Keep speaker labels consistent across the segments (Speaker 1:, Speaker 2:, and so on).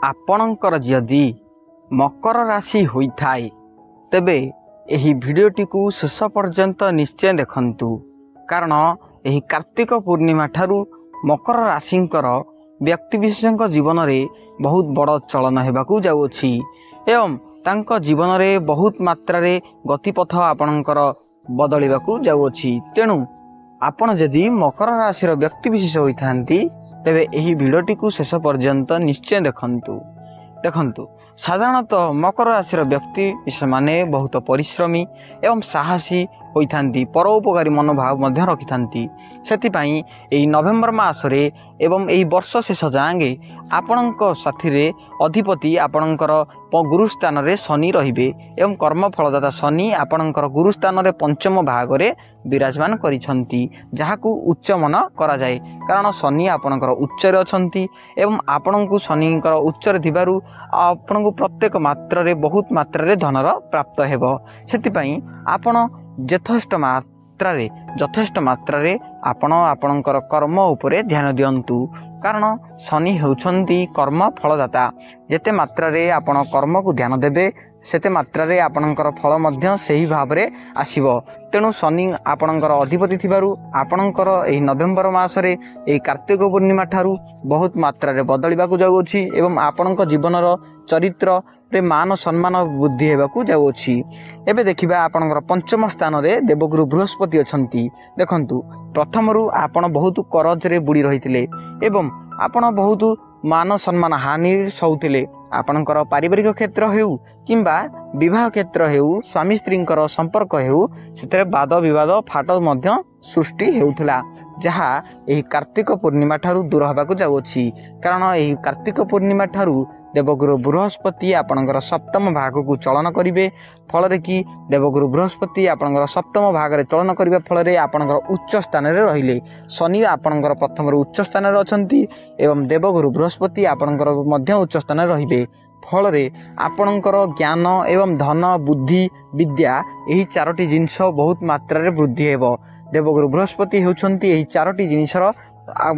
Speaker 1: आपणकर जदि मकर राशि होइथाय तेबे एही भिडियोटी को शेष पर्यंत निश्चय देखंतु कारण एही कार्तिक पूर्णिमा ठारू मकर राशिंकर व्यक्तिविशेष जीवन में बहुत बड़ चलन हेबाकू जाउछि एवं तांको जीवन में बहुत मात्रा रे गतिपथ आपणकर बदलिबाकू जाउछि। तेणु आपण जदि मकर राशि व्यक्तिविशेष होइथांती तेबे एही भिडियोटी को शेष पर्यंत निश्चय देखंतु साधारणतः मकर राशि व्यक्ति माने बहुत परिश्रमी एवं साहसी होइथांती परोपकारी मनोभाव मध्य रखिथांती। सेतिपाई एही नवेम्बर मासरे एवं एही वर्ष शेष जाएंगे आपणक साथी रे अधिपति आपणकर गुरु स्थान रे शनि रहिबे एवं कर्म फलदाता शनि आपणकर गुरु स्थान रे पंचम भाग रे विराजमान करिसंती जहाकू उच्च मन करा जाए कारण शनि आपणकर उच्च रे अछंती एवं आपणकू शनिकर उच्च रे थिबारु आपणकू प्रत्येक मात्रा रे बहुत मात्रा रे धनर प्राप्त हेबो। सेतिपाई आपण यथेष्ट मात्रा रे आपण आपणकर कर्म उपरे ध्यान दियंतु कारण शनि होउछंती कर्म फलदाता। जेते मात्रा रे आपण कर्म को ध्यान देबे सेते मात्रा रे आपणकर फल मध्य सही भाव रे आसीबो। तेणु शनि आपणकर अधिपति थिबारु आपणकर एही नवेम्बर मासरे एही कार्तिक पूर्णिमा ठारू बहुत मात्रा रे बदलिबाकू जाउछि एवं आपणक जीवनर चरित्र रे मान सम्मान बुद्धि हेबाकू जाउछि। एबे देखिबा आपणकर पंचम स्थान रे देवगुरु बृहस्पति अछंती। देखंतु प्रथमरु आपण बहुत करज रे बुड़ी रहितिले एवं आपण बहुत मान सम्मान हानि सौतिले आपणकर पारिवारिक क्षेत्र हेउ किंबा विवाह क्षेत्र हेउ स्वामी स्त्रींकर संपर्क हेउ सेतरे वाद विवाद फाट मध्य सृष्टि हेउथला जहा एही कार्तिक पूर्णिमा ठारू दूर हबाकू जाउछि कारण एही कार्तिक पूर्णिमा ठारू देवगुरु बृहस्पति आपणकर सप्तम भाग को चलन करिवे फल रे कि देवगुरु बृहस्पति आपणकर सप्तम भाग रे चलन करिवे फल रे आपणकर उच्च स्थान रे रहिले शनि आपणकर प्रथम रे उच्च स्थान रे अछंती एवं देवगुरु बृहस्पति आपणकर मध्य उच्च स्थान रे रहिबे फल रे आपणकर ज्ञान एवं धन बुद्धि विद्या एही चारोटी जिंस बहुत मात्रा रे वृद्धि हेबो। देवगुरु बृहस्पति हेउछंती एही चारोटी जिनिसर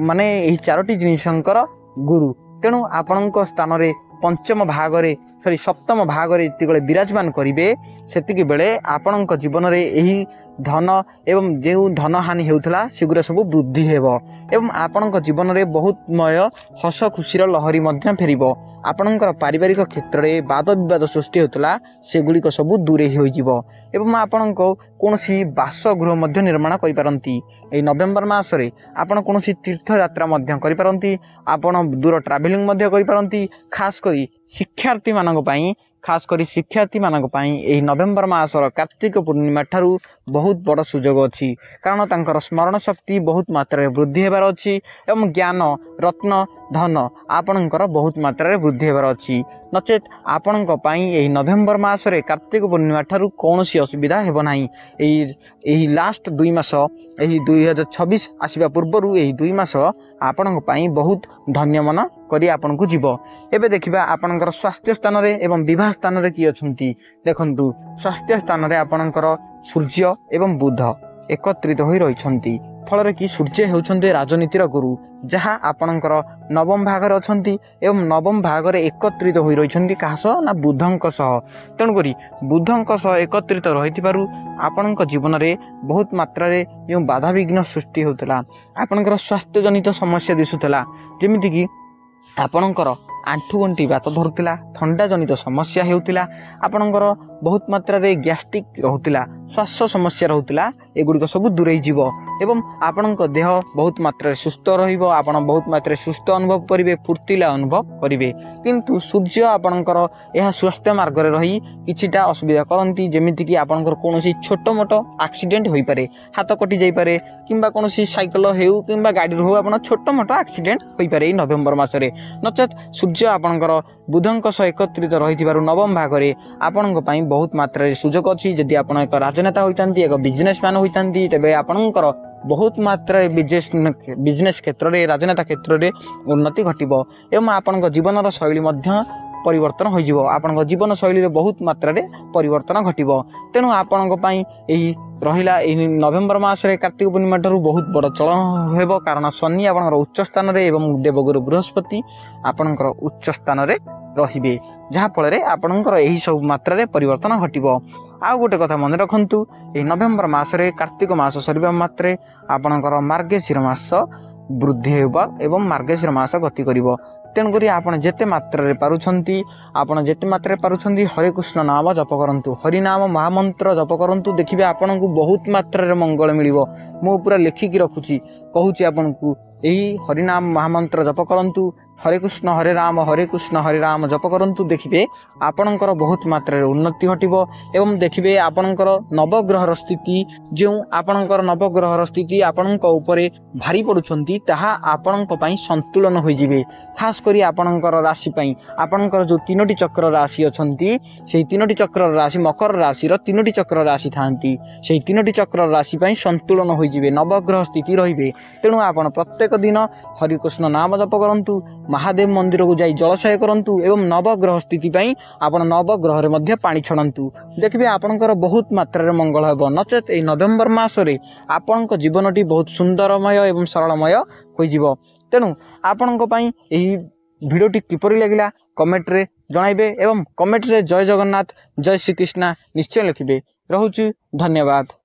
Speaker 1: माने एही चारोटी जिनिसंकर गुरु। तेणु आपणक स्थान रे पंचम भाग रे सप्तम भाग रे जेतिगळे विराजमान करिवे सेतिकी बेले आपणक जीवन रे एही धन एवं जो धन हानि हेउथला सेगुरा सब वृद्धि हेबो एवं आपणक जीवन रे बहुतमय हस खुशीर लहरी मध्य फेरिबो। आपणकर पारिवारिक क्षेत्र रे वाद विवाद सृष्टि होतला सेगुलिक सब दूरे होई जिवो एवं आपणक कोनोसी बासगृह मध्य निर्माण करि पारंती। एई नवेम्बर मास रे आपण कोनोसी तीर्थ यात्रा मध्य करि पारंती आपण दूर ट्रैवलिंग मध्य करि पारंती खास करी शिक्षार्थी मानक पई एही नवेम्बर मासर कार्तिक पूर्णिमा ठारू बहुत बड़ सुजोग अछि कारण तांकर स्मरण शक्ति बहुत मात्रा रे वृद्धि हेबार अछि एवं ज्ञान रत्न धन आपणकर बहुत मात्रा रे वृद्धि हेबार अछि नचेत आपणक पई एही नवेम्बर मासरे कार्तिक पूर्णिमा ठारू कोनोसी असुविधा हेबो नाही। एही लास्ट 2 मास एही 2026 आसीबा पूर्वरु एही 2 मास आपणक पई बहुत धन्य मन करी आपन को जीव। एबे देखिबा आपणकर स्वास्थ्य स्थान रे एवं विवाह स्थान रे की अछंती। देखंतु स्वास्थ्य स्थान रे आपणकर सूर्य एवं बुध एकत्रित होई रहिछंती फल रे कि सूर्य हेउछंती राजनीतिर गुरु जहा आपणकर नवम भाग रे अछंती एवं नवम भाग रे एकत्रित होई रहिछंती काहस ना बुधंक सह। तेणु करी बुधंक सह एकत्रित रहितिबारु आपणक जीवन रे बहुत मात्रा रे यो बाधा विघ्न सृष्टि होतला आपणकर स्वास्थ्य जनित समस्या दिसुतला जेमिति कि आपणकर आंठू गंठी बात धरुला थंडा जनित समस्या हेउतिला आपणकर बहुत मात्रा रे गैस्ट्रिक रहउतिला श्वास समस्या रहउतिला एगुडी सब दूरे जीव एवं आपणक देह बहुत मात्रा रे सुस्थ रहिबो आपण बहुत मात्रा रे सुस्थ अनुभव करिवे फुर्तिला अनुभव करिवे किंतु सूर्य आपणकर यह स्वास्थ्य मार्ग रे रही किछिटा असुविधा करंती जेमिति कि आपणकर कोनोसी छोटो मोटो एक्सीडेंट होई पारे हाथ कटि जाई पारे किंबा कोनोसी साइकिल हेउ किंबा गाड़ी हो आपण छोटो मोटो एक्सीडेंट होई पारे नवेम्बर मासरे नचेत सूर्य आपणकर बुधंक सह एकत्रित रहितिबारु नवम भाग रे आपणक पई बहुत मात्रा रे सुजोग अछि। जदि आपण एक राजनेता होइतांती एक बिजनेसमैन होइतांती तेबे आपणकर बहुत मात्रा बिजनेस क्षेत्र रे राजनेता क्षेत्र रे उन्नति घटिबो एवं आपणक जीवनर शैली मध्य परिवर्तन हो आपण जीवन शैली रे बहुत मात्रा रे परिवर्तन घटिबो। तेणु आपण यही रहिला नवेम्बर मास रे कार्तिक पूर्णिमा ठारू बहुत बड़ चलन हेबो कारण शनि आपनकर उच्च स्थान रे एवं देवगुरु बृहस्पति आपनकर उच्च स्थान रे रहिबे जहा फल रे आपनकर एही सब मात्रा रे परिवर्तन घटिबो। आ गोटे कथा मन रखंतु ए नवेम्बर मास रे कार्तिक मास सरीबा मात्रे आपनकर मार्गशीर मास वृद्धि हेबा एवं मार्गशीर मास गति करिवो। तेणुक आपड़ जिते मात्रा पारुछंती आपण जिते मात्रा पारुछंती हरे कृष्ण नाम जप करंतु हरिनाम महामंत्र जप करंतु देखिबे आपन को बहुत मात्रा मंगल मिलिबो। मु पूरा लेखिकी रखुची कहूची आपन को एही हरिनाम महामंत्र जप करंतु हरे कृष्ण हरे राम जप करंतु देखिबे आपणकर बहुत मात्रा उन्नति घटिबो एवं देखिबे आपणकर नवग्रहर स्थिति जो आपणकर नवग्रहर स्थिति आपणक ऊपर भारी पडुछंती ताहा आपणक पई संतुलन होई जिवे। खास करी आपणकर राशि पई आपणकर जो तीनोटी चक्र राशि अछंती सेही तीनोटी चक्र राशि मकर राशि रो तीनोटी चक्र राशि थांती सेही तीनोटी चक्र राशि पई संतुलन होई जिवे नवग्रह स्थिति रहिबे। तेणु आपण प्रत्येक दिन हरि कृष्ण नाम जप करंतु महादेव मंदिर को जाई जलशय करंतु एवं नवग्रह स्थिति पई आपण नवग्रह रे मध्य पानी छड़ंतु देखिबे आपणकर बहुत मात्रा रे मंगल हेबो। नचेत ए नवेम्बर मास रे आपणक जीवनटी बहुत सुंदरमय एवं सरलमय होई जिवो। तेणु आपणक पई एही भिडियोटी किपरि लागिला कमेंट रे जणाइबे एवं कमेंट रे जय जगन्नाथ जय श्री कृष्ण निश्चय लिखिबे। रहुची धन्यवाद।